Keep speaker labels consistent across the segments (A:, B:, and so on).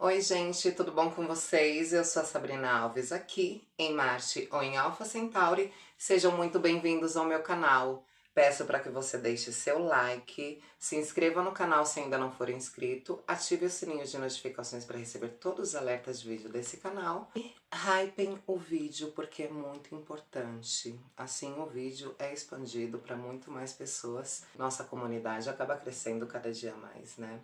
A: Oi gente, tudo bom com vocês? Eu sou a Sabrina Alves aqui em Marte ou em Alpha Centauri. Sejam muito bem-vindos ao meu canal. Peço para que você deixe seu like, se inscreva no canal se ainda não for inscrito, ative o sininho de notificações para receber todos os alertas de vídeo desse canal e hypem o vídeo porque é muito importante. Assim o vídeo é expandido para muito mais pessoas. Nossa comunidade acaba crescendo cada dia mais, né?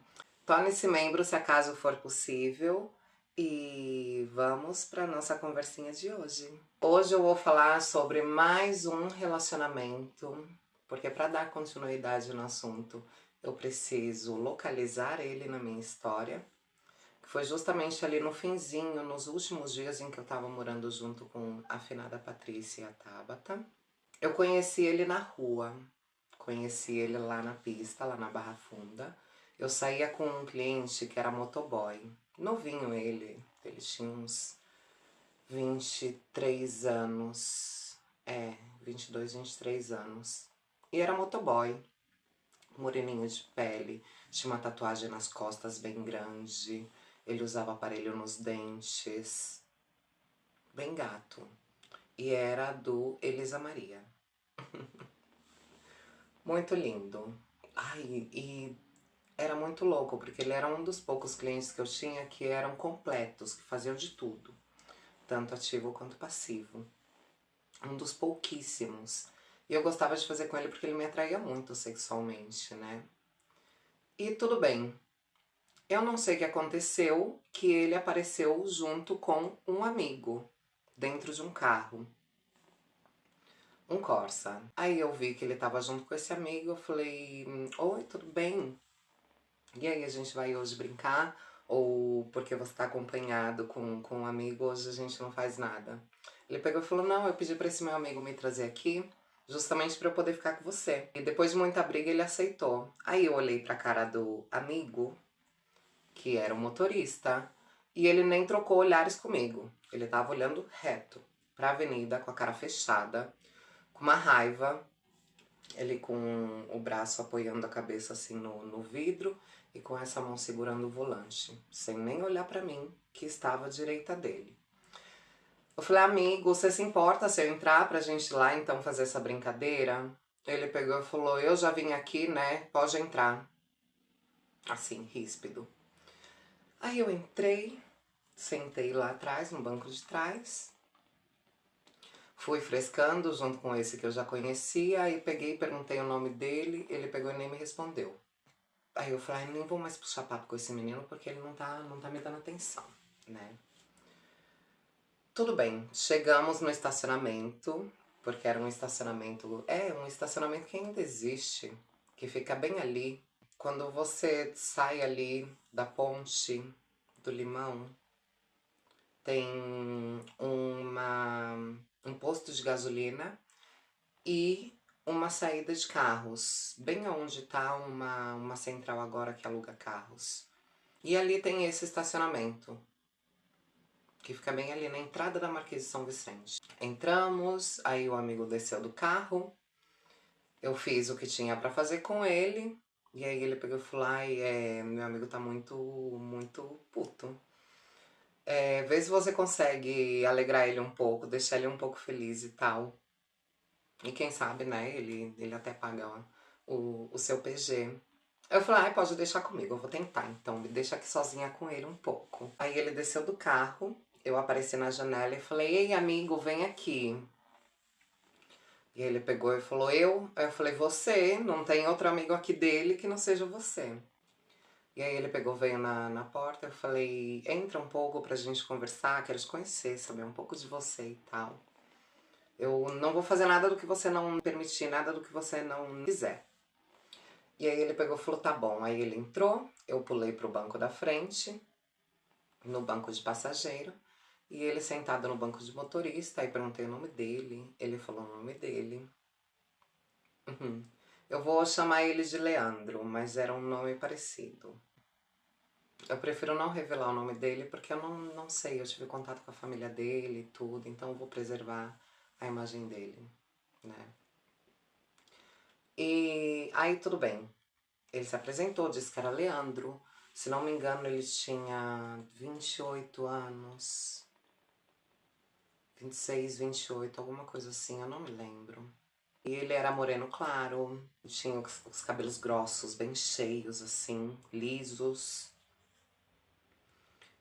A: Torne-se membro se acaso for possível e vamos para nossa conversinha de hoje. Hoje eu vou falar sobre mais um relacionamento, porque para dar continuidade no assunto eu preciso localizar ele na minha história, que foi justamente ali no finzinho, nos últimos dias em que eu estava morando junto com a finada Patrícia e a Tabata. Eu conheci ele na rua, conheci ele lá na pista, lá na Barra Funda. Eu saía com um cliente que era motoboy, novinho ele tinha uns 23 anos, 22, 23 anos. E era motoboy, moreninho de pele, tinha uma tatuagem nas costas bem grande, ele usava aparelho nos dentes, bem gato. E era do Elisa Maria. Muito lindo. Ai, e era muito louco, porque ele era um dos poucos clientes que eu tinha que eram completos, que faziam de tudo, tanto ativo quanto passivo. Um dos pouquíssimos. E eu gostava de fazer com ele porque ele me atraía muito sexualmente, né? E tudo bem. Eu não sei o que aconteceu, que ele apareceu junto com um amigo, dentro de um carro. Um Corsa. Aí eu vi que ele tava junto com esse amigo, eu falei, oi, tudo bem? E aí, a gente vai hoje brincar? Ou porque você tá acompanhado com um amigo, hoje a gente não faz nada? Ele pegou e falou, não, eu pedi pra esse meu amigo me trazer aqui, justamente pra eu poder ficar com você. E depois de muita briga, ele aceitou. Aí eu olhei pra cara do amigo, que era o motorista, e ele nem trocou olhares comigo. Ele tava olhando reto pra avenida, com a cara fechada, com uma raiva, ele com o braço apoiando a cabeça assim no vidro e com essa mão segurando o volante, sem nem olhar pra mim, que estava à direita dele. Eu falei, amigo, você se importa se eu entrar pra gente ir lá então fazer essa brincadeira? Ele pegou e falou, eu já vim aqui, né? Pode entrar. Assim, ríspido. Aí eu entrei, sentei lá atrás, no banco de trás. Fui frescando junto com esse que eu já conhecia, aí peguei e perguntei o nome dele, ele pegou e nem me respondeu. Aí eu falei, nem vou mais puxar papo com esse menino porque ele não tá me dando atenção, né? Tudo bem, chegamos no estacionamento, porque era um estacionamento que ainda existe, que fica bem ali. Quando você sai ali da ponte do Limão, tem um posto de gasolina e uma saída de carros, bem onde tá uma central agora que aluga carros. E ali tem esse estacionamento, que fica bem ali na entrada da Marquês de São Vicente. Entramos, aí o amigo desceu do carro, eu fiz o que tinha pra fazer com ele, e aí ele pegou e falou, ai, meu amigo tá muito puto. Vê se você consegue alegrar ele um pouco, deixar ele um pouco feliz e tal. E quem sabe, né, ele até paga o seu PG. Eu falei, ai, pode deixar comigo, eu vou tentar, então me deixa aqui sozinha com ele um pouco. Aí ele desceu do carro, eu apareci na janela e falei, ei amigo, vem aqui. E ele pegou e falou, eu? Aí eu falei, você, não tem outro amigo aqui dele que não seja você. E aí ele pegou, veio na porta, eu falei, entra um pouco pra gente conversar, quero te conhecer, saber um pouco de você e tal. Eu não vou fazer nada do que você não permitir, nada do que você não quiser. E aí ele pegou e falou, tá bom. Aí ele entrou, eu pulei pro banco da frente, no banco de passageiro, e ele sentado no banco de motorista, aí perguntei o nome dele, ele falou o nome dele. Eu vou chamar ele de Leandro, mas era um nome parecido. Eu prefiro não revelar o nome dele porque eu não sei, eu tive contato com a família dele e tudo, então eu vou preservar a imagem dele, né? E aí tudo bem. Ele se apresentou, disse que era Leandro, Se não me engano, ele tinha 28 anos. 26, 28, alguma coisa assim, eu não me lembro. E ele era moreno claro, tinha os cabelos grossos, bem cheios, assim, lisos.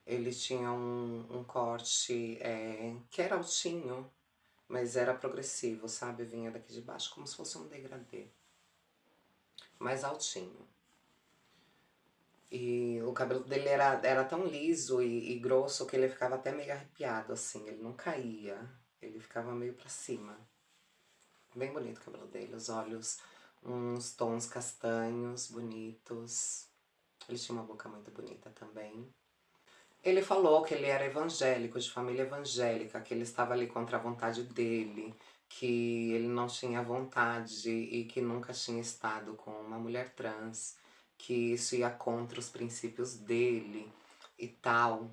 A: Ele tinha um corte que era altinho, mas era progressivo, sabe? Vinha daqui de baixo como se fosse um degradê. Mais altinho. E o cabelo dele era tão liso e grosso que ele ficava até meio arrepiado, assim. Ele não caía, ele ficava meio pra cima. Bem bonito o cabelo dele, os olhos, uns tons castanhos, bonitos. Ele tinha uma boca muito bonita também. Ele falou que ele era evangélico, de família evangélica, que ele estava ali contra a vontade dele, que ele não tinha vontade e que nunca tinha estado com uma mulher trans, que isso ia contra os princípios dele e tal.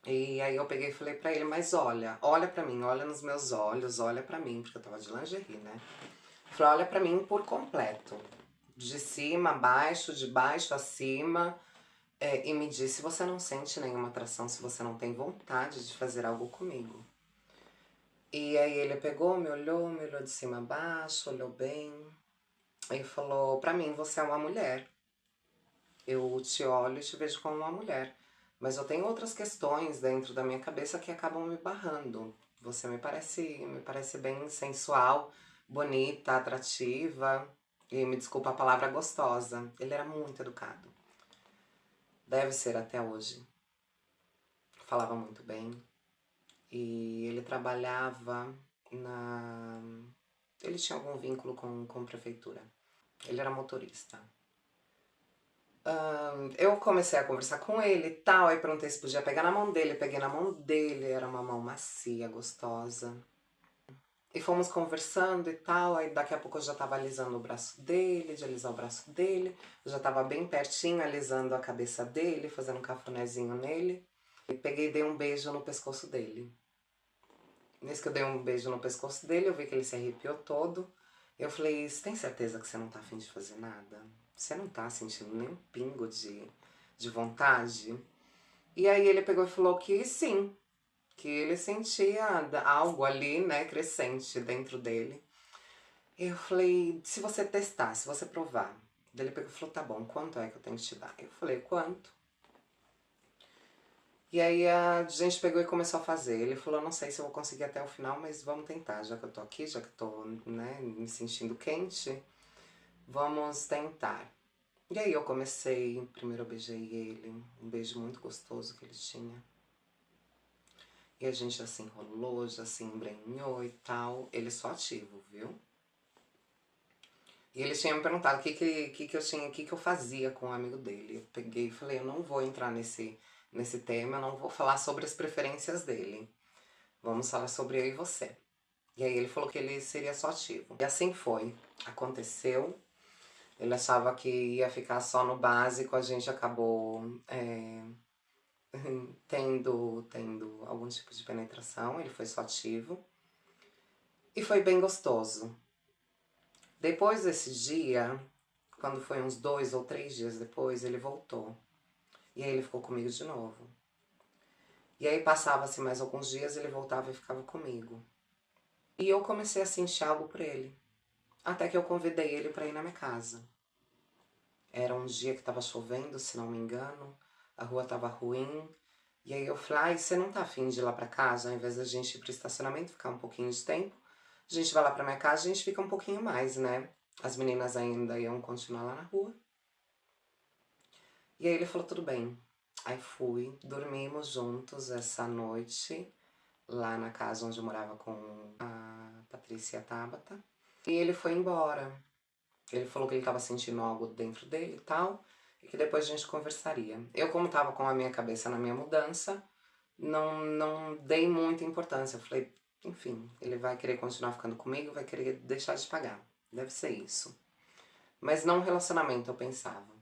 A: E aí eu peguei e falei pra ele, mas olha pra mim, olha nos meus olhos, olha pra mim, porque eu tava de lingerie, né? Falei, olha pra mim por completo, de cima a baixo, de baixo a cima, e me diz se você não sente nenhuma atração, se você não tem vontade de fazer algo comigo. E aí ele pegou, me olhou de cima a baixo, olhou bem, e falou, pra mim você é uma mulher. Eu te olho e te vejo como uma mulher. Mas eu tenho outras questões dentro da minha cabeça que acabam me barrando. Você me parece bem sensual, bonita, atrativa. E me desculpa a palavra gostosa. Ele era muito educado. Deve ser até hoje. Falava muito bem. E ele trabalhava na... Ele tinha algum vínculo com prefeitura. Ele era motorista. Eu comecei a conversar com ele e tal, aí perguntei se podia pegar na mão dele, peguei na mão dele, era uma mão macia, gostosa. E fomos conversando e tal, aí daqui a pouco eu já tava alisando o braço dele, de alisar o braço dele, eu já tava bem pertinho, alisando a cabeça dele, fazendo um cafunézinho nele. E peguei e dei um beijo no pescoço dele. Nesse que eu dei um beijo no pescoço dele, eu vi que ele se arrepiou todo. Eu falei, você tem certeza que você não tá afim de fazer nada? Você não tá sentindo nem um pingo de vontade? E aí ele pegou e falou que sim, que ele sentia algo ali, né, crescente dentro dele. Eu falei, se você testar, se você provar. Daí ele pegou e falou, tá bom, quanto é que eu tenho que te dar? Eu falei, quanto? E aí a gente pegou e começou a fazer. Ele falou, não sei se eu vou conseguir até o final, mas vamos tentar. Já que eu tô aqui, já que eu tô, né, me sentindo quente, vamos tentar. E aí eu comecei, primeiro eu beijei ele, um beijo muito gostoso que ele tinha. E a gente já se enrolou, já se embrenhou e tal. Ele só ativo, viu? E ele tinha me perguntado o que eu fazia com o amigo dele. Eu peguei e falei, eu não vou entrar nesse tema, eu não vou falar sobre as preferências dele. Vamos falar sobre eu e você. E aí ele falou que ele seria só ativo. E assim foi. Aconteceu. Ele achava que ia ficar só no básico, a gente acabou tendo algum tipo de penetração, ele foi só ativo. E foi bem gostoso. Depois desse dia, quando foi uns 2 ou 3 dias depois, ele voltou. E aí ele ficou comigo de novo. E aí passava-se mais alguns dias, ele voltava e ficava comigo. E eu comecei a sentir algo por ele. Até que eu convidei ele para ir na minha casa. Era um dia que estava chovendo, se não me engano. A rua estava ruim. E aí eu falei, você não tá afim de ir lá pra casa? Ao invés da gente ir pro estacionamento, ficar um pouquinho de tempo, a gente vai lá pra minha casa e a gente fica um pouquinho mais, né? As meninas ainda iam continuar lá na rua. E aí ele falou, tudo bem. Aí fui, dormimos juntos essa noite, lá na casa onde eu morava com a Patrícia e a Tabata. E ele foi embora. Ele falou que ele estava sentindo algo dentro dele e tal, e que depois a gente conversaria. Eu, como estava com a minha cabeça na minha mudança, não dei muita importância. Eu falei, enfim, ele vai querer continuar ficando comigo, vai querer deixar de pagar. Deve ser isso. Mas não relacionamento, eu pensava.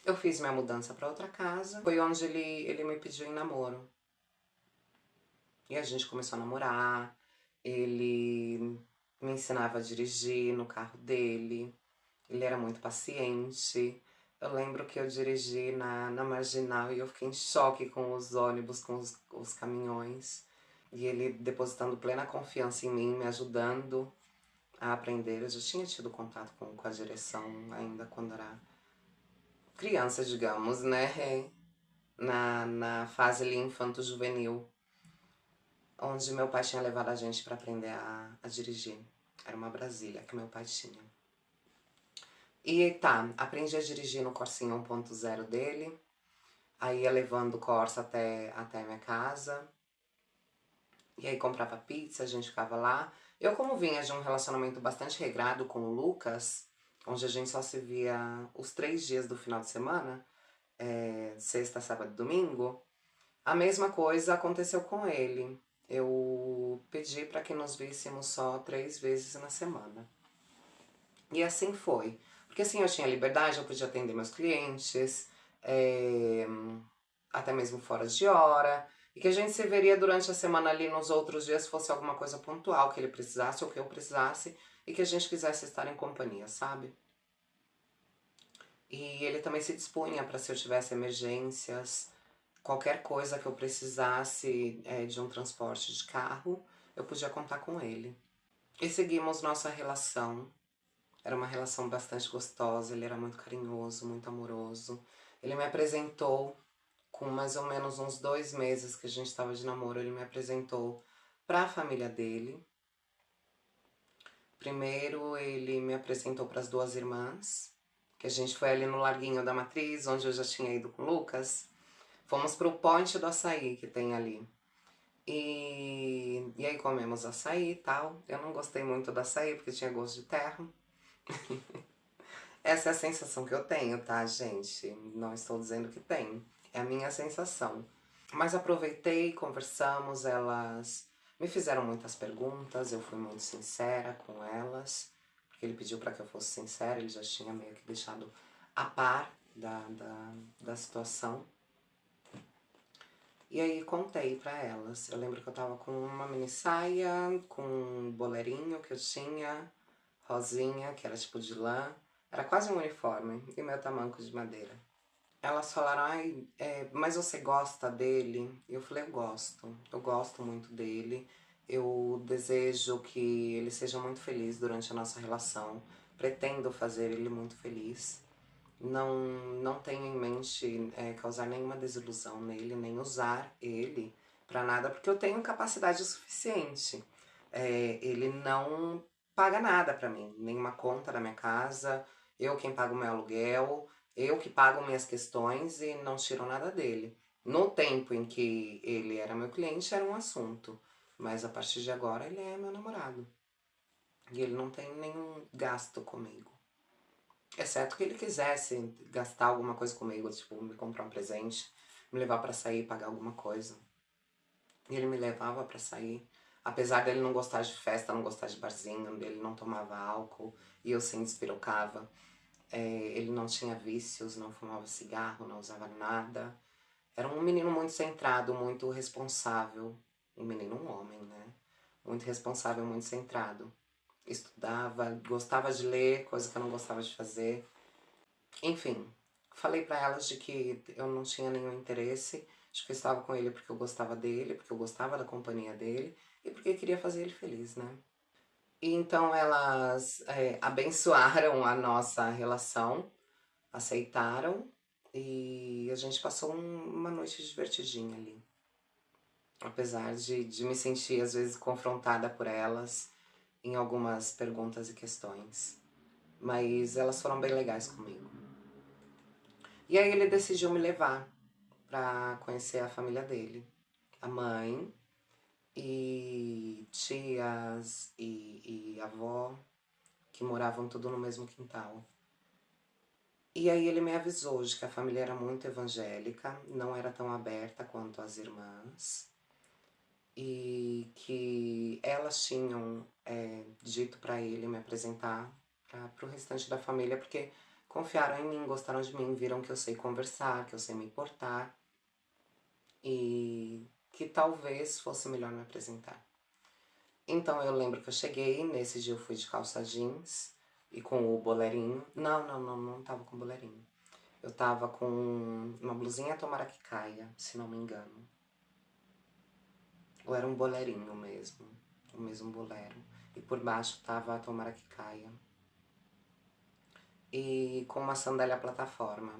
A: Eu fiz minha mudança para outra casa, foi onde ele me pediu em namoro. E a gente começou a namorar, ele me ensinava a dirigir no carro dele, ele era muito paciente, Eu lembro que eu dirigi na Marginal e eu fiquei em choque com os ônibus, com os caminhões. E ele depositando plena confiança em mim, me ajudando a aprender. Eu já tinha tido contato com a direção ainda quando era criança, digamos, né? Na fase ali infanto-juvenil, onde meu pai tinha levado a gente para aprender a dirigir. Era uma Brasília que meu pai tinha. E tá, aprendi a dirigir no Corsinha 1.0 dele. Aí ia levando o Corsa até a minha casa. E aí comprava pizza, a gente ficava lá. Eu, como vinha de um relacionamento bastante regrado com o Lucas, onde a gente só se via os 3 dias do final de semana, sexta, sábado e domingo, a mesma coisa aconteceu com ele. Eu pedi para que nos víssemos só 3 vezes na semana. E assim foi. Porque assim eu tinha liberdade, eu podia atender meus clientes, é, até mesmo fora de hora. E que a gente se veria durante a semana ali nos outros dias, se fosse alguma coisa pontual que ele precisasse ou que eu precisasse. E que a gente quisesse estar em companhia, sabe? E ele também se dispunha para, se eu tivesse emergências, qualquer coisa que eu precisasse de um transporte de carro, eu podia contar com ele. E seguimos nossa relação. Era uma relação bastante gostosa, ele era muito carinhoso, muito amoroso. Ele me apresentou, com mais ou menos uns 2 meses que a gente estava de namoro, ele me apresentou para a família dele. Primeiro ele me apresentou para as 2 irmãs, que a gente foi ali no Larguinho da Matriz, onde eu já tinha ido com o Lucas. Fomos pro Ponte do Açaí que tem ali. E aí comemos açaí e tal. Eu não gostei muito do açaí porque tinha gosto de terra. Essa é a sensação que eu tenho, tá, gente? Não estou dizendo que tem. É a minha sensação. Mas aproveitei, conversamos, elas me fizeram muitas perguntas, eu fui muito sincera com elas, porque ele pediu para que eu fosse sincera, ele já tinha meio que deixado a par da situação. E aí contei pra elas. Eu lembro que eu tava com uma mini saia, com um boleirinho que eu tinha, rosinha, que era tipo de lã. Era quase um uniforme, e meu tamanco de madeira. Elas falaram, ai, mas você gosta dele? E eu falei, eu gosto muito dele. Eu desejo que ele seja muito feliz durante a nossa relação. Pretendo fazer ele muito feliz. Não tenho em mente causar nenhuma desilusão nele, nem usar ele pra nada, porque eu tenho capacidade suficiente. Ele não paga nada pra mim, nenhuma conta da minha casa, eu quem pago meu aluguel, eu que pago minhas questões e não tiro nada dele. No tempo em que ele era meu cliente era um assunto, mas a partir de agora ele é meu namorado. E ele não tem nenhum gasto comigo. Exceto que ele quisesse gastar alguma coisa comigo, tipo, me comprar um presente, me levar pra sair, pagar alguma coisa. E ele me levava pra sair. Apesar dele não gostar de festa, não gostar de barzinho, ele não tomava álcool e eu sim despirocava. Ele não tinha vícios, não fumava cigarro, não usava nada. Era um menino muito centrado, muito responsável. Um menino, um homem, né? Muito responsável, muito centrado. Estudava, gostava de ler, coisa que eu não gostava de fazer. Enfim, falei pra elas de que eu não tinha nenhum interesse, de que eu estava com ele porque eu gostava dele, porque eu gostava da companhia dele e porque queria fazer ele feliz, né? E então elas abençoaram a nossa relação, aceitaram e a gente passou uma noite divertidinha ali. Apesar de me sentir às vezes confrontada por elas em algumas perguntas e questões. Mas elas foram bem legais comigo. E aí ele decidiu me levar pra conhecer a família dele. A mãe e tias e avó, que moravam tudo no mesmo quintal. E aí ele me avisou de que a família era muito evangélica, não era tão aberta quanto as irmãs. E que elas tinham dito pra ele me apresentar pro restante da família, porque confiaram em mim, gostaram de mim, viram que eu sei conversar, que eu sei me portar. E que talvez fosse melhor me apresentar. Então eu lembro que eu cheguei, nesse dia eu fui de calça jeans e com o boleirinho. Não tava com boleirinho. Eu tava com uma blusinha tomara que caia, se não me engano. Ou era um bolerinho mesmo, o mesmo bolero. E por baixo tava a tomara que caia. E com uma sandália plataforma,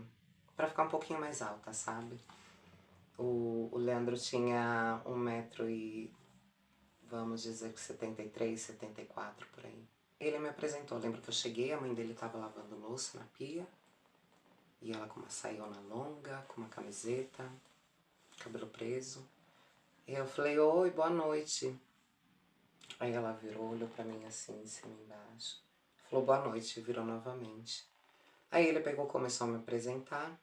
A: pra ficar um pouquinho mais alta, sabe? O Leandro tinha 1 metro e, vamos dizer que 73, 74 por aí. Ele me apresentou, lembro que eu cheguei, a mãe dele tava lavando louça na pia. E ela com uma saiona longa, com uma camiseta, cabelo preso. E eu falei, oi, boa noite. Aí ela virou, olhou pra mim assim, de cima e embaixo. Falou boa noite e virou novamente. Aí ele pegou, começou a me apresentar.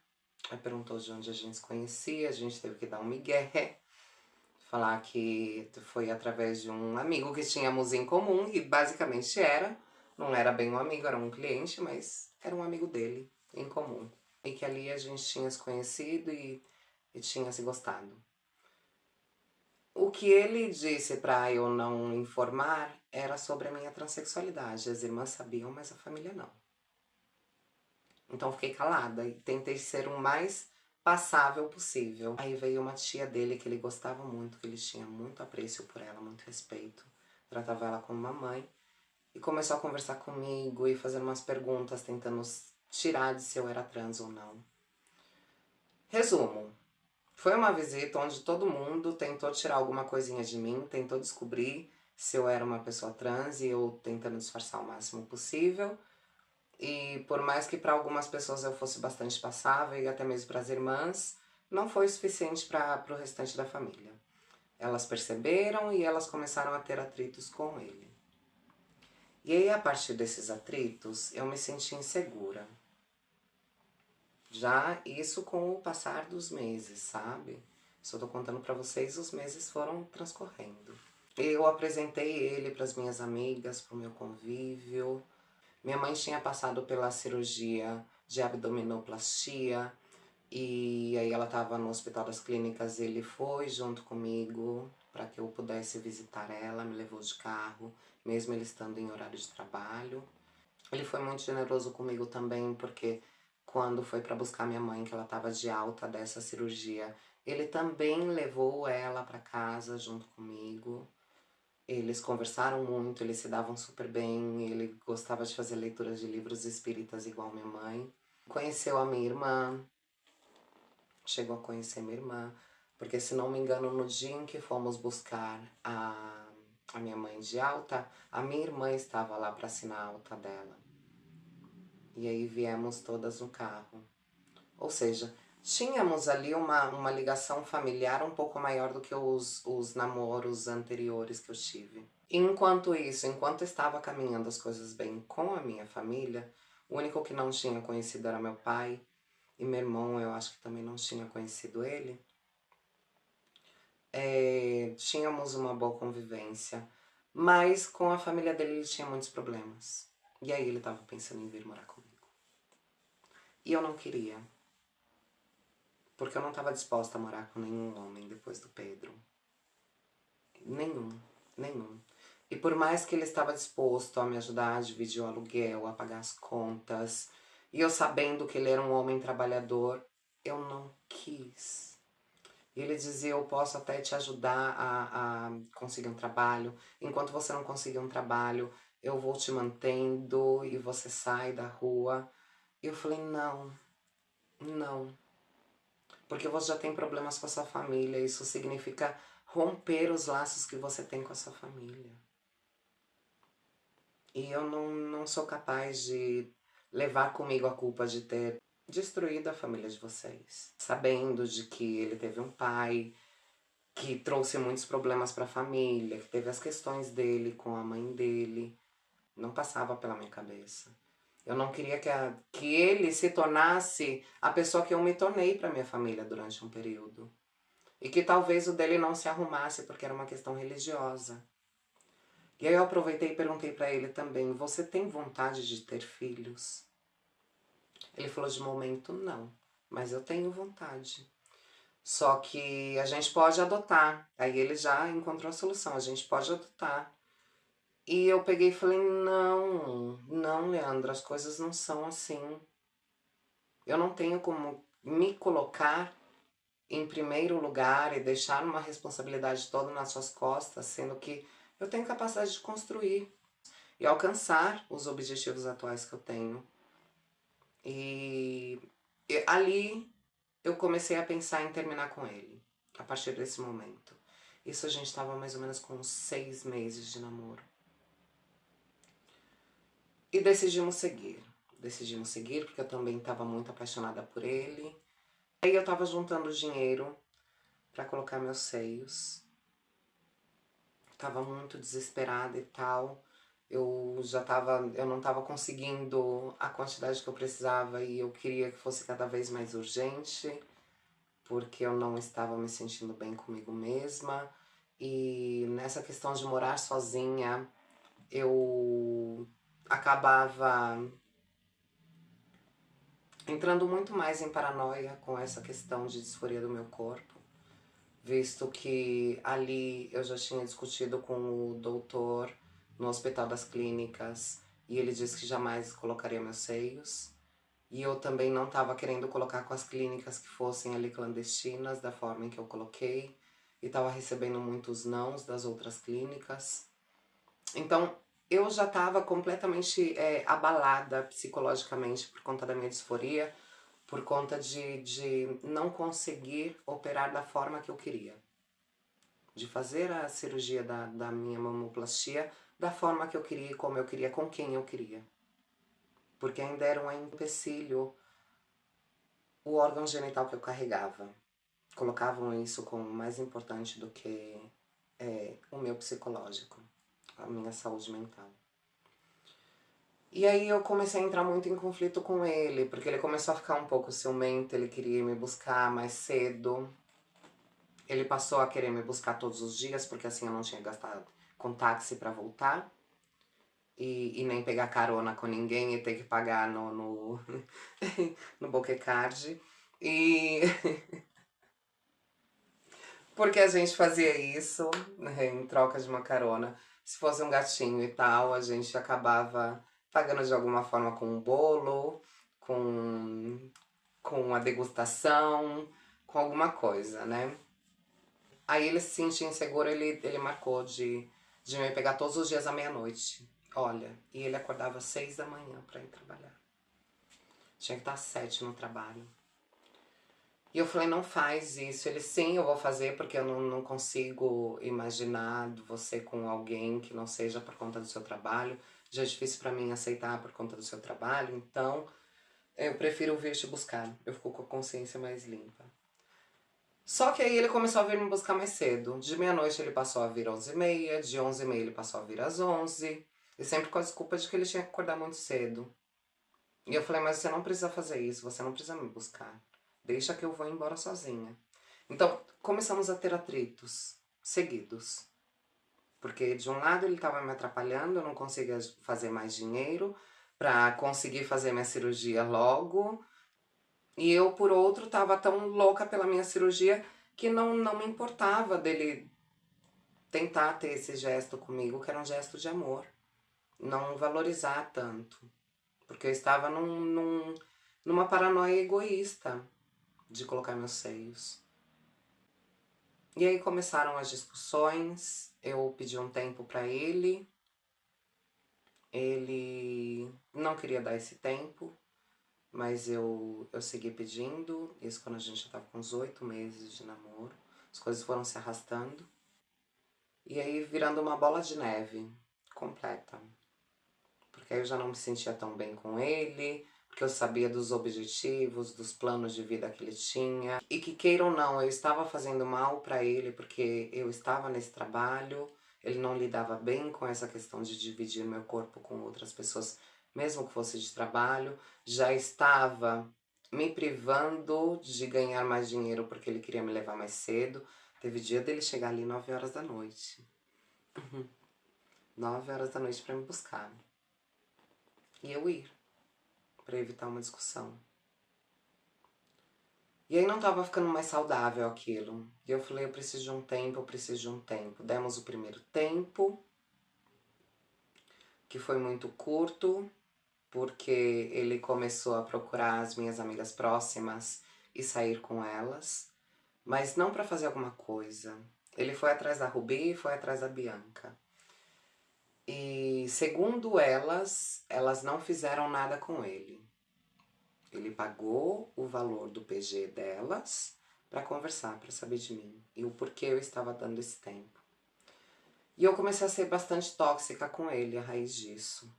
A: Aí perguntou de onde a gente se conhecia, a gente teve que dar um migué. Falar que foi através de um amigo que tínhamos em comum, e basicamente era. Não era bem um amigo, era um cliente, mas era um amigo dele, em comum. E que ali a gente tinha se conhecido e tinha se gostado. O que ele disse pra eu não informar era sobre a minha transexualidade. As irmãs sabiam, mas a família não. Então fiquei calada e tentei ser o mais passável possível. Aí veio uma tia dele que ele gostava muito, que ele tinha muito apreço por ela, muito respeito. Tratava ela como uma mãe. E começou a conversar comigo e fazer umas perguntas, tentando tirar de se eu era trans ou não. Resumo. Foi uma visita onde todo mundo tentou tirar alguma coisinha de mim, tentou descobrir se eu era uma pessoa trans e eu tentando disfarçar o máximo possível. E por mais que para algumas pessoas eu fosse bastante passável e até mesmo para as irmãs, não foi o suficiente para o restante da família. Elas perceberam e elas começaram a ter atritos com ele. E aí, a partir desses atritos, eu me senti insegura. Já isso com o passar dos meses, sabe? Só tô contando pra vocês, os meses foram transcorrendo. Eu apresentei ele para as minhas amigas, pro meu convívio. Minha mãe tinha passado pela cirurgia de abdominoplastia e aí ela estava no Hospital das Clínicas, ele foi junto comigo para que eu pudesse visitar ela, me levou de carro, mesmo ele estando em horário de trabalho. Ele foi muito generoso comigo também, porque quando foi para buscar minha mãe, que ela estava de alta dessa cirurgia, ele também levou ela para casa junto comigo. Eles conversaram muito, eles se davam super bem, ele gostava de fazer leituras de livros espíritas igual minha mãe. Conheceu a minha irmã, chegou a conhecer minha irmã, porque se não me engano, no dia em que fomos buscar a minha mãe de alta, a minha irmã estava lá para assinar a alta dela. E aí viemos todas no carro. Ou seja, tínhamos ali uma ligação familiar um pouco maior do que os namoros anteriores que eu tive. Enquanto isso, enquanto estava caminhando as coisas bem com a minha família, o único que não tinha conhecido era meu pai, e meu irmão eu acho que também não tinha conhecido ele. Tínhamos uma boa convivência, mas com a família dele ele tinha muitos problemas. E aí ele estava pensando em vir morar comigo. E eu não queria. Porque eu não estava disposta a morar com nenhum homem depois do Pedro. Nenhum. E por mais que ele estava disposto a me ajudar a dividir o aluguel, a pagar as contas, e eu sabendo que ele era um homem trabalhador, eu não quis. E ele dizia, eu posso até te ajudar a conseguir um trabalho. Enquanto você não conseguir um trabalho, eu vou te mantendo e você sai da rua. E eu falei, não. Porque você já tem problemas com a sua família. Isso significa romper os laços que você tem com a sua família. E eu não sou capaz de levar comigo a culpa de ter destruído a família de vocês. Sabendo de que ele teve um pai que trouxe muitos problemas para a família, que teve as questões dele com a mãe dele. Não passava pela minha cabeça. Eu não queria que ele se tornasse a pessoa que eu me tornei para minha família durante um período. E que talvez o dele não se arrumasse porque era uma questão religiosa. E aí eu aproveitei e perguntei para ele também, você tem vontade de ter filhos? Ele falou de momento não, mas eu tenho vontade. Só que a gente pode adotar. Aí ele já encontrou a solução, a gente pode adotar. E eu peguei e falei, não, Leandro, as coisas não são assim. Eu não tenho como me colocar em primeiro lugar e deixar uma responsabilidade toda nas suas costas, sendo que eu tenho capacidade de construir e alcançar os objetivos atuais que eu tenho. E ali eu comecei a pensar em terminar com ele, a partir desse momento. Isso a gente estava mais ou menos com uns 6 meses de namoro. E decidimos seguir. Decidimos seguir porque eu também estava muito apaixonada por ele. Aí eu estava juntando dinheiro para colocar meus seios. Tava muito desesperada e tal. Eu não tava conseguindo a quantidade que eu precisava e eu queria que fosse cada vez mais urgente, porque eu não estava me sentindo bem comigo mesma. E nessa questão de morar sozinha, eu acabava entrando muito mais em paranoia com essa questão de disforia do meu corpo, visto que ali eu já tinha discutido com o doutor no Hospital das Clínicas e ele disse que jamais colocaria meus seios. E eu também não estava querendo colocar com as clínicas que fossem ali clandestinas, da forma em que eu coloquei. E estava recebendo muitos nãos das outras clínicas. Então, eu já estava completamente abalada psicologicamente por conta da minha disforia, por conta de não conseguir operar da forma que eu queria. De fazer a cirurgia da minha mamoplastia da forma que eu queria, como eu queria, com quem eu queria. Porque ainda era um empecilho o órgão genital que eu carregava. Colocavam isso como mais importante do que o meu psicológico, a minha saúde mental. E aí eu comecei a entrar muito em conflito com ele, porque ele começou a ficar um pouco ciumento, ele queria me buscar mais cedo. Ele passou a querer me buscar todos os dias, porque assim eu não tinha gastado com táxi pra voltar. E nem pegar carona com ninguém e ter que pagar no Bokecard. E porque a gente fazia isso, né, em troca de uma carona. Se fosse um gatinho e tal, a gente acabava pagando de alguma forma com um bolo, com, com a degustação, com alguma coisa, né? Aí ele se sentia inseguro, ele marcou de me pegar todos os dias à meia-noite. Olha, e ele acordava às 6 da manhã pra ir trabalhar. Tinha que estar às 7 no trabalho. E eu falei, não faz isso. Ele, sim, eu vou fazer porque eu não consigo imaginar você com alguém que não seja por conta do seu trabalho. Já é difícil pra mim aceitar por conta do seu trabalho, então eu prefiro vir te buscar. Eu fico com a consciência mais limpa. Só que aí ele começou a vir me buscar mais cedo. De meia-noite ele passou a vir às 11h30, de 11h30 ele passou a vir às 11h. E sempre com a desculpa de que ele tinha que acordar muito cedo. E eu falei, mas você não precisa fazer isso, você não precisa me buscar. Deixa que eu vou embora sozinha. Então, começamos a ter atritos seguidos. Porque de um lado ele estava me atrapalhando, eu não conseguia fazer mais dinheiro para conseguir fazer minha cirurgia logo. E eu, por outro, estava tão louca pela minha cirurgia que não me importava dele tentar ter esse gesto comigo, que era um gesto de amor. Não valorizar tanto. Porque eu estava numa paranoia egoísta de colocar meus seios. E aí começaram as discussões, eu pedi um tempo pra ele, ele não queria dar esse tempo, mas eu segui pedindo, isso quando a gente já tava com uns 8 meses de namoro, as coisas foram se arrastando, e aí virando uma bola de neve completa. Porque aí eu já não me sentia tão bem com ele, porque eu sabia dos objetivos, dos planos de vida que ele tinha. E que queira ou não, eu estava fazendo mal para ele porque eu estava nesse trabalho, ele não lidava bem com essa questão de dividir meu corpo com outras pessoas, mesmo que fosse de trabalho. Já estava me privando de ganhar mais dinheiro porque ele queria me levar mais cedo. Teve dia dele chegar ali 9 horas da noite. 9 horas da noite para me buscar. E eu ir, para evitar uma discussão. E aí não tava ficando mais saudável aquilo. E eu falei, eu preciso de um tempo, eu preciso de um tempo. Demos o primeiro tempo, que foi muito curto. porque ele começou a procurar as minhas amigas próximas e sair com elas, mas não para fazer alguma coisa. Ele foi atrás da Rubi e foi atrás da Bianca. E segundo elas, elas não fizeram nada com ele. Ele pagou o valor do PG delas para conversar, para saber de mim e o porquê eu estava dando esse tempo. E eu comecei a ser bastante tóxica com ele a raiz disso.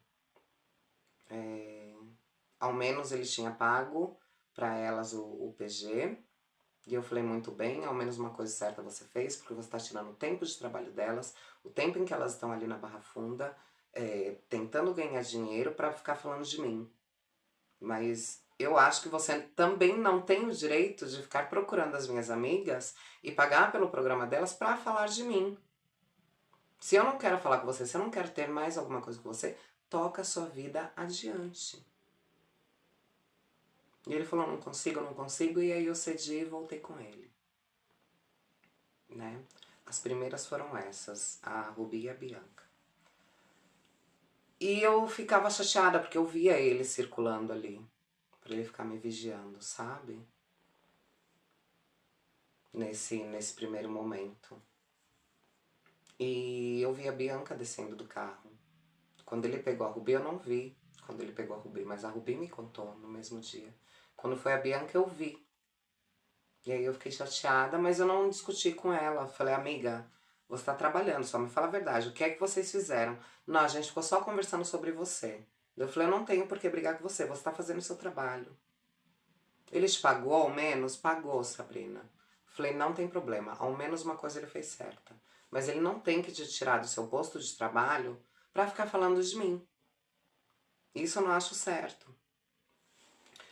A: Ao menos ele tinha pago para elas o PG. E eu falei, muito bem, ao menos uma coisa certa você fez, porque você está tirando o tempo de trabalho delas, o tempo em que elas estão ali na Barra Funda, tentando ganhar dinheiro para ficar falando de mim. Mas eu acho que você também não tem o direito de ficar procurando as minhas amigas e pagar pelo programa delas para falar de mim. Se eu não quero falar com você, se eu não quero ter mais alguma coisa com você, toca a sua vida adiante. E ele falou, não consigo, e aí eu cedi e voltei com ele. Né? As primeiras foram essas, a Rubi e a Bianca. E eu ficava chateada porque eu via ele circulando ali, pra ele ficar me vigiando, sabe? Nesse primeiro momento. E eu vi a Bianca descendo do carro. Quando ele pegou a Rubi, eu não vi quando ele pegou a Rubi, mas a Rubi me contou no mesmo dia. Quando foi a Bianca, eu vi. E aí eu fiquei chateada, mas eu não discuti com ela. Falei, amiga, você tá trabalhando, só me fala a verdade. O que é que vocês fizeram? Não, a gente ficou só conversando sobre você. Eu falei, eu não tenho por que brigar com você, você tá fazendo o seu trabalho. Ele te pagou ao menos? Pagou, Sabrina. Falei, não tem problema, ao menos uma coisa ele fez certa. Mas ele não tem que te tirar do seu posto de trabalho pra ficar falando de mim. Isso eu não acho certo.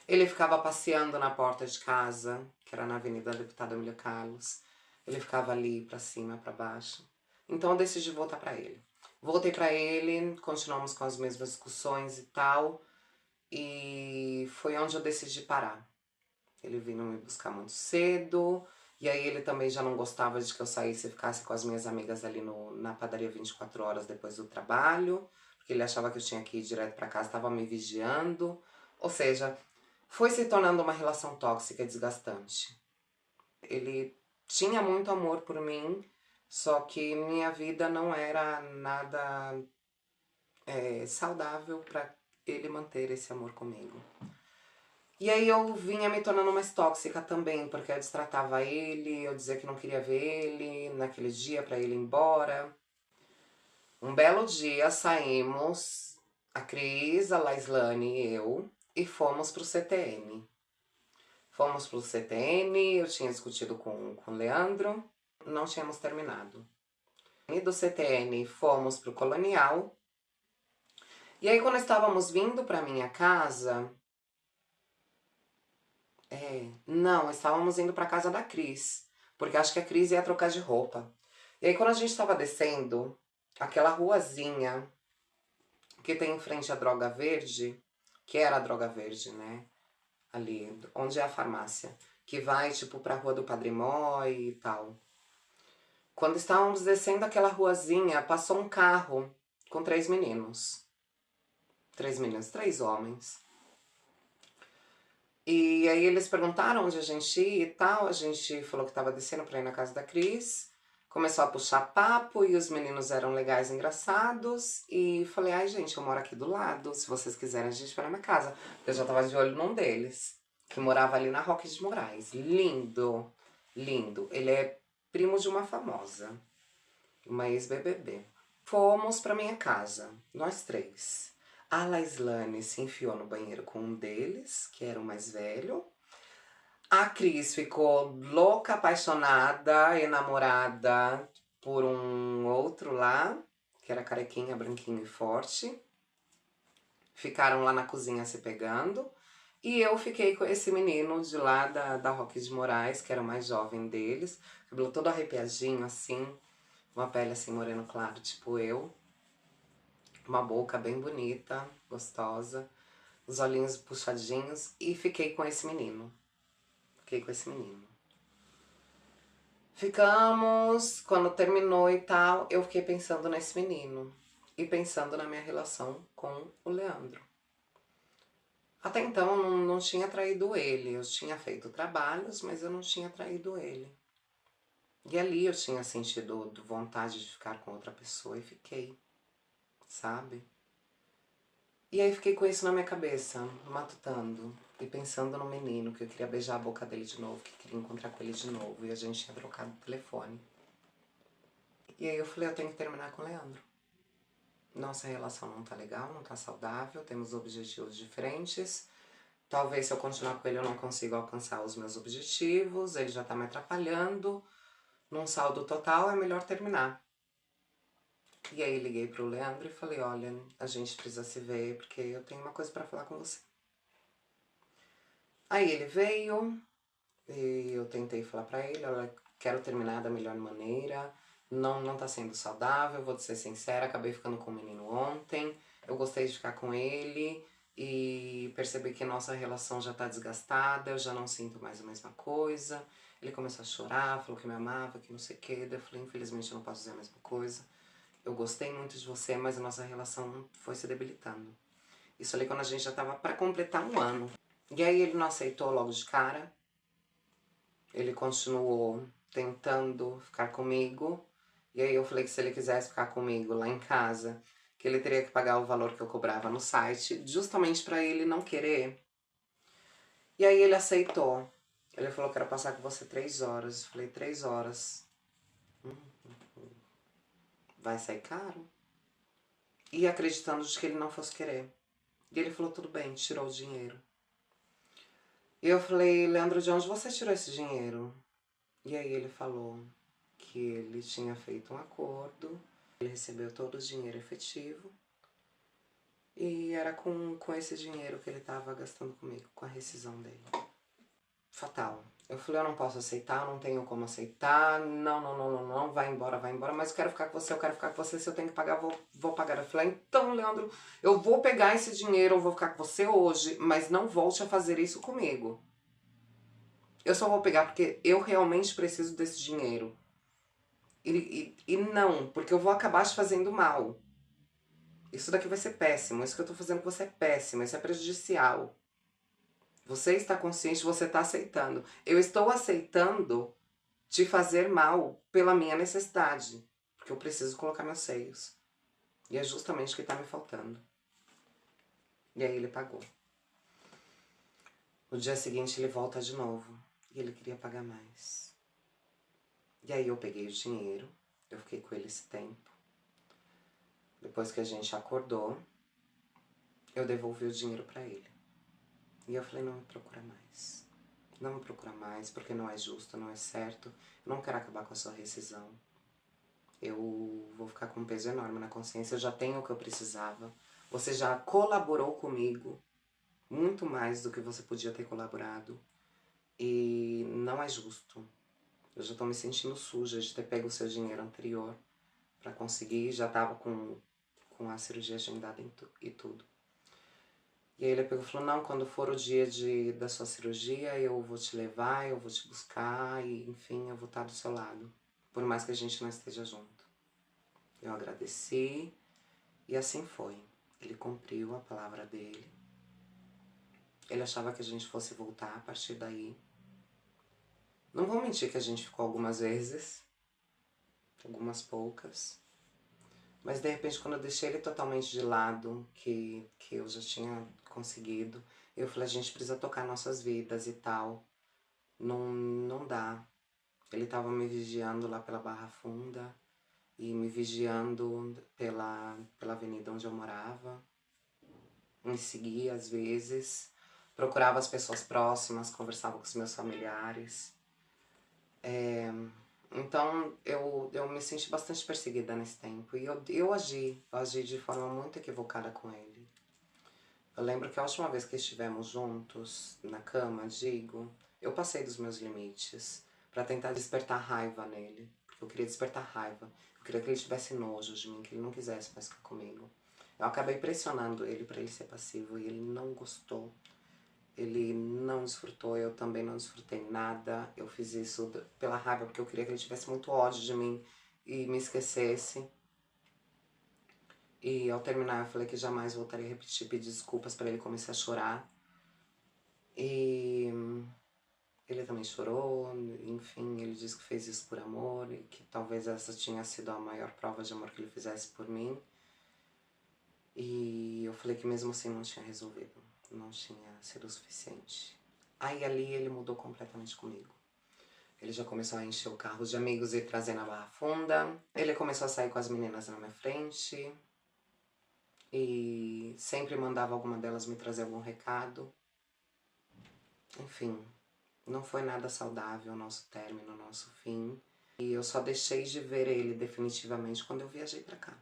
A: Ele ficava passeando na porta de casa, que era na Avenida Deputado Emílio Carlos. Ele ficava ali pra cima, pra baixo. Então eu decidi voltar pra ele. Voltei pra ele, continuamos com as mesmas discussões e tal. E foi onde eu decidi parar. Ele vindo me buscar muito cedo. E aí ele também já não gostava de que eu saísse e ficasse com as minhas amigas ali na padaria 24 horas depois do trabalho. Porque ele achava que eu tinha que ir direto pra casa, estava me vigiando. Ou seja, foi se tornando uma relação tóxica e desgastante. Ele tinha muito amor por mim, só que minha vida não era nada saudável para ele manter esse amor comigo. E aí eu vinha me tornando mais tóxica também, porque eu destratava ele, eu dizia que não queria ver ele naquele dia para ele ir embora. Um belo dia saímos, a Cris, a Laislane e eu, e fomos pro CTN. Fomos pro CTN, eu tinha discutido com o Leandro, não tínhamos terminado. E do CTN fomos pro Colonial. E aí quando estávamos vindo pra minha casa... não, estávamos indo pra casa da Cris, porque acho que a Cris ia trocar de roupa. E aí quando a gente estava descendo, aquela ruazinha que tem em frente à Droga Verde, que era a Droga Verde, né? Ali, onde é a farmácia, que vai, tipo, pra Rua do Padre Mói e tal. Quando estávamos descendo aquela ruazinha, passou um carro com 3 meninos. 3 meninos, 3 homens. E aí eles perguntaram onde a gente ia e tal, a gente falou que estava descendo pra ir na casa da Cris. Começou a puxar papo e os meninos eram legais, engraçados. E falei, ai gente, eu moro aqui do lado, se vocês quiserem a gente vai na minha casa. Eu já tava de olho num deles, que morava ali na Roque de Moraes. Lindo, lindo. Ele é primo de uma famosa, uma ex-BBB. Fomos pra minha casa, nós 3. A Laislane se enfiou no banheiro com um deles, que era o mais velho. A Cris ficou louca, apaixonada, enamorada por um outro lá, que era carequinha, branquinho e forte. Ficaram lá na cozinha se pegando. E eu fiquei com esse menino de lá da Roque de Moraes, que era o mais jovem deles. Cabelo todo arrepiadinho, assim. Uma pele assim, moreno claro, tipo eu. Uma boca bem bonita, gostosa. Os olhinhos puxadinhos. E fiquei com esse menino. Fiquei com esse menino. Ficamos, quando terminou e tal, eu fiquei pensando nesse menino. E pensando na minha relação com o Leandro. Até então eu não tinha traído ele, eu tinha feito trabalhos, mas eu não tinha traído ele. E ali eu tinha sentido vontade de ficar com outra pessoa e fiquei, sabe? E aí fiquei com isso na minha cabeça, matutando e pensando no menino, que eu queria beijar a boca dele de novo, que queria encontrar com ele de novo, e a gente tinha trocado o telefone. E aí eu falei, eu tenho que terminar com o Leandro. Nossa relação não tá legal, não tá saudável, temos objetivos diferentes. Talvez se eu continuar com ele eu não consiga alcançar os meus objetivos, ele já tá me atrapalhando. Num saldo total é melhor terminar. E aí liguei pro Leandro e falei, olha, a gente precisa se ver porque eu tenho uma coisa pra falar com você. Aí ele veio e eu tentei falar pra ele, olha, quero terminar da melhor maneira, não tá sendo saudável, vou te ser sincera, acabei ficando com o menino ontem, eu gostei de ficar com ele e percebi que nossa relação já tá desgastada, eu já não sinto mais a mesma coisa. Ele começou a chorar, falou que me amava, que não sei o que, daí eu falei, infelizmente eu não posso dizer a mesma coisa. Eu gostei muito de você, mas a nossa relação foi se debilitando. Isso ali quando a gente já tava pra completar um ano. E aí ele não aceitou logo de cara. Ele continuou tentando ficar comigo. E aí eu falei que se ele quisesse ficar comigo lá em casa, que ele teria que pagar o valor que eu cobrava no site, justamente pra ele não querer. E aí ele aceitou. Ele falou que era passar com você 3 horas. Eu falei, 3 horas. Vai sair caro? E acreditando de que ele não fosse querer. E ele falou, tudo bem, tirou o dinheiro. E eu falei, Leandro, de onde você tirou esse dinheiro? E aí ele falou que ele tinha feito um acordo, ele recebeu todo o dinheiro efetivo e era com esse dinheiro que ele estava gastando comigo, com a rescisão dele. Fatal. Eu falei, eu não posso aceitar, eu não tenho como aceitar, não, vai embora, mas eu quero ficar com você, eu quero ficar com você, se eu tenho que pagar, vou pagar. Eu falei, então, Leandro, eu vou pegar esse dinheiro, eu vou ficar com você hoje, mas não volte a fazer isso comigo. Eu só vou pegar porque eu realmente preciso desse dinheiro. E não, porque eu vou acabar te fazendo mal. Isso daqui vai ser péssimo, isso que eu tô fazendo com você é péssimo, isso é prejudicial. Você está consciente, você está aceitando. Eu estou aceitando te fazer mal pela minha necessidade, porque eu preciso colocar meus seios. E é justamente o que está me faltando. E aí ele pagou. No dia seguinte ele volta de novo e ele queria pagar mais. E aí eu peguei o dinheiro, eu fiquei com ele esse tempo. Depois que a gente acordou, eu devolvi o dinheiro pra ele. E eu falei, não me procura mais. Não me procura mais, porque não é justo, não é certo. Eu não quero acabar com a sua rescisão. Eu vou ficar com um peso enorme na consciência. Eu já tenho o que eu precisava. Você já colaborou comigo muito mais do que você podia ter colaborado. E não é justo. Eu já tô me sentindo suja de ter pego o seu dinheiro anterior pra conseguir. Já tava com a cirurgia agendada e tudo. E aí ele pegou e falou, não, quando for o dia da sua cirurgia, eu vou te levar, eu vou te buscar e, enfim, eu vou estar do seu lado. Por mais que a gente não esteja junto. Eu agradeci e assim foi. Ele cumpriu a palavra dele. Ele achava que a gente fosse voltar a partir daí. Não vou mentir que a gente ficou algumas vezes. Algumas poucas. Mas de repente quando eu deixei ele totalmente de lado, que eu já tinha conseguido, eu falei, a gente precisa tocar nossas vidas e tal. Não dá. Ele tava me vigiando lá pela Barra Funda e me vigiando pela avenida onde eu morava. Me seguia às vezes, procurava as pessoas próximas, conversava com os meus familiares. Então eu me senti bastante perseguida nesse tempo e eu agi de forma muito equivocada com ele. Eu lembro que a última vez que estivemos juntos na cama, digo, eu passei dos meus limites pra tentar despertar raiva nele, porque eu queria despertar raiva, eu queria que ele tivesse nojo de mim, que ele não quisesse mais ficar comigo. Eu acabei pressionando ele pra ele ser passivo e ele não gostou. Ele não desfrutou, eu também não desfrutei nada. Eu fiz isso pela raiva, porque eu queria que ele tivesse muito ódio de mim e me esquecesse. E ao terminar eu falei que jamais voltaria a repetir, pedir desculpas pra ele, comecei a chorar. também chorou, enfim, ele disse que fez isso por amor e que talvez essa tinha sido a maior prova de amor que ele fizesse por mim. E eu falei que mesmo assim não tinha resolvido, não tinha sido o suficiente. Aí ali ele mudou completamente comigo. Ele já começou a encher o carro de amigos e trazer na Barra Funda. Ele começou a sair com as meninas na minha frente. E sempre mandava alguma delas me trazer algum recado. Enfim, não foi nada saudável o nosso término, o nosso fim. E eu só deixei de ver ele definitivamente quando eu viajei pra cá,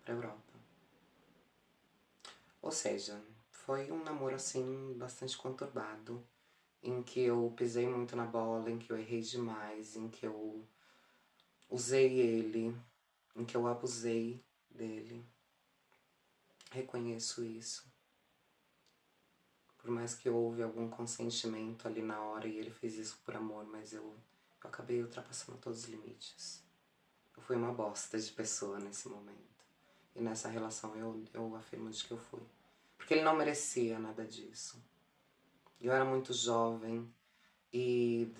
A: pra Europa. Ou seja, foi um namoro assim bastante conturbado, em que eu pisei muito na bola, em que eu errei demais, em que eu usei ele, em que eu abusei dele. Reconheço isso. Por mais que houve algum consentimento ali na hora e ele fez isso por amor, mas eu acabei ultrapassando todos os limites. Eu fui uma bosta de pessoa nesse momento. E nessa relação eu afirmo de que eu fui. Porque ele não merecia nada disso. Eu era muito jovem e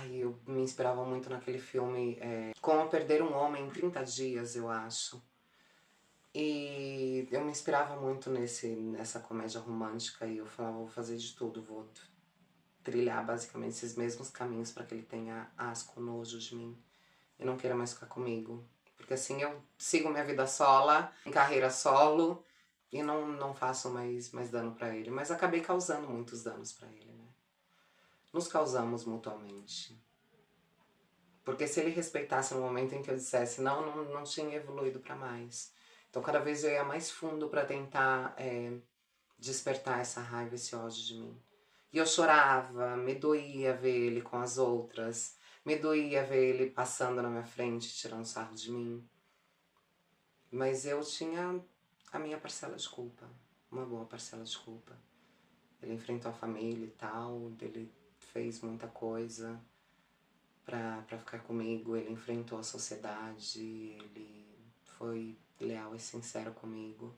A: eu me inspirava muito naquele filme Como Perder um Homem em 30 Dias, eu acho. E eu me inspirava muito nessa comédia romântica e eu falava, vou fazer de tudo, vou trilhar basicamente esses mesmos caminhos para que ele tenha asco, nojo de mim e não queira mais ficar comigo. Porque assim eu sigo minha vida sola, em carreira solo e não faço mais dano pra ele. Mas acabei causando muitos danos pra ele, né? Nos causamos mutuamente. Porque se ele respeitasse no momento em que eu dissesse não tinha evoluído pra mais. Então cada vez eu ia mais fundo pra tentar despertar essa raiva, esse ódio de mim. E eu chorava, me doía ver ele com as outras, me doía ver ele passando na minha frente, tirando sarro de mim. Mas eu tinha a minha parcela de culpa, uma boa parcela de culpa. Ele enfrentou a família e tal, ele fez muita coisa pra ficar comigo, ele enfrentou a sociedade, ele foi leal e sincero comigo,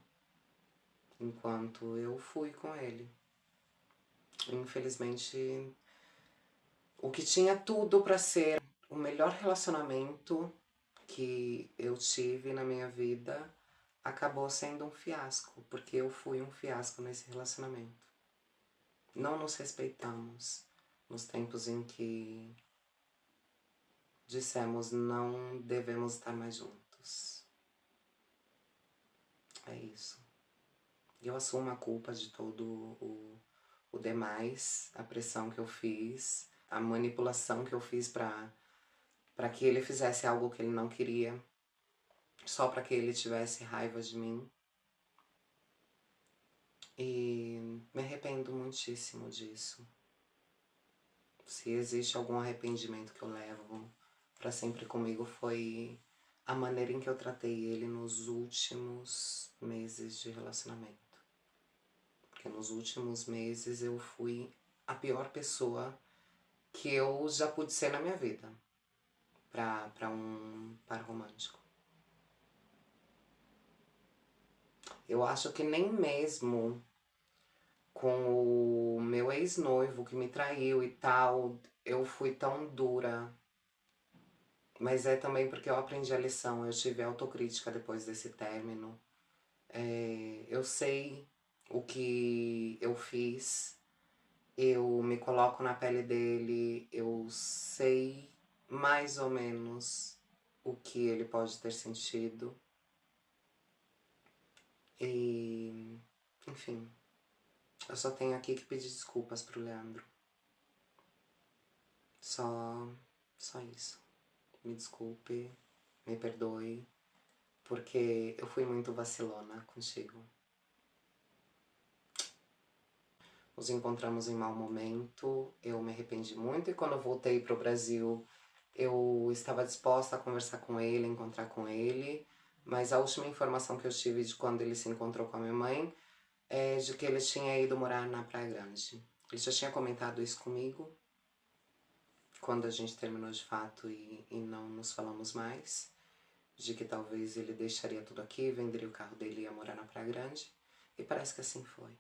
A: enquanto eu fui com ele. Infelizmente, o que tinha tudo pra ser o melhor relacionamento que eu tive na minha vida acabou sendo um fiasco, porque eu fui um fiasco nesse relacionamento. Não nos respeitamos nos tempos em que dissemos não devemos estar mais juntos. É isso. Eu assumo a culpa de todo o demais, a pressão que eu fiz, a manipulação que eu fiz para que ele fizesse algo que ele não queria, só para que ele tivesse raiva de mim. E me arrependo muitíssimo disso. Se existe algum arrependimento que eu levo para sempre comigo foi a maneira em que eu tratei ele nos últimos meses de relacionamento. Porque nos últimos meses eu fui a pior pessoa que eu já pude ser na minha vida para um par romântico. Eu acho que nem mesmo com o meu ex-noivo que me traiu e tal, eu fui tão dura. Mas é também porque eu aprendi a lição, eu tive autocrítica depois desse término. Eu sei o que eu fiz, eu me coloco na pele dele, eu sei mais ou menos o que ele pode ter sentido. E, enfim, eu só tenho aqui que pedir desculpas pro Leandro. Só isso. Me desculpe, me perdoe, porque eu fui muito vacilona contigo. Nos encontramos em mau momento, eu me arrependi muito e quando eu voltei pro Brasil eu estava disposta a conversar com ele, encontrar com ele, mas a última informação que eu tive de quando ele se encontrou com a minha mãe é de que ele tinha ido morar na Praia Grande. Ele já tinha comentado isso comigo quando a gente terminou de fato e não nos falamos mais, de que talvez ele deixaria tudo aqui, venderia o carro dele e ia morar na Praia Grande, e parece que assim foi.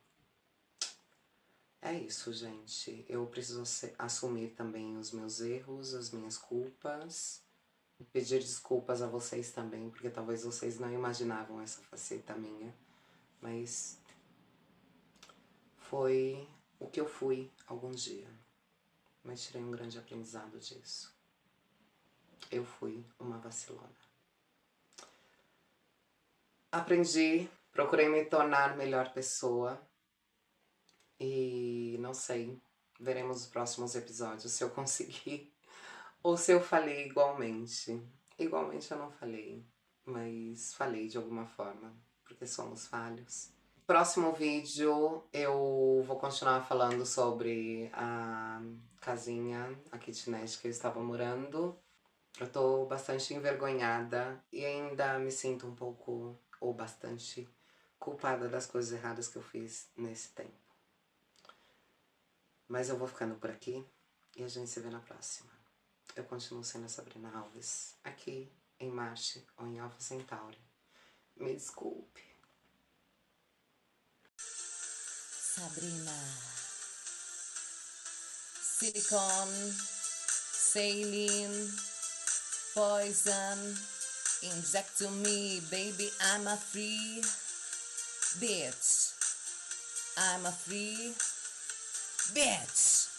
A: é isso, gente. Eu preciso assumir também os meus erros, as minhas culpas. Pedir desculpas a vocês também, porque talvez vocês não imaginavam essa faceta minha. Mas foi o que eu fui algum dia. Mas tirei um grande aprendizado disso. Eu fui uma vacilona. Aprendi, procurei me tornar melhor pessoa. E não sei, veremos os próximos episódios se eu conseguir ou se eu falei igualmente. Igualmente eu não falei, mas falei de alguma forma, porque somos falhos. Próximo vídeo eu vou continuar falando sobre a casinha, a kitnet que eu estava morando. Eu tô bastante envergonhada e ainda me sinto um pouco, ou bastante, culpada das coisas erradas que eu fiz nesse tempo. Mas eu vou ficando por aqui e a gente se vê na próxima. Eu continuo sendo a Sabrina Alves, aqui em Marte ou em Alpha Centauri. Me desculpe.
B: Sabrina. Silicone, saline, poison, inject to me, baby, I'm a free bitch. I'm a free bitch.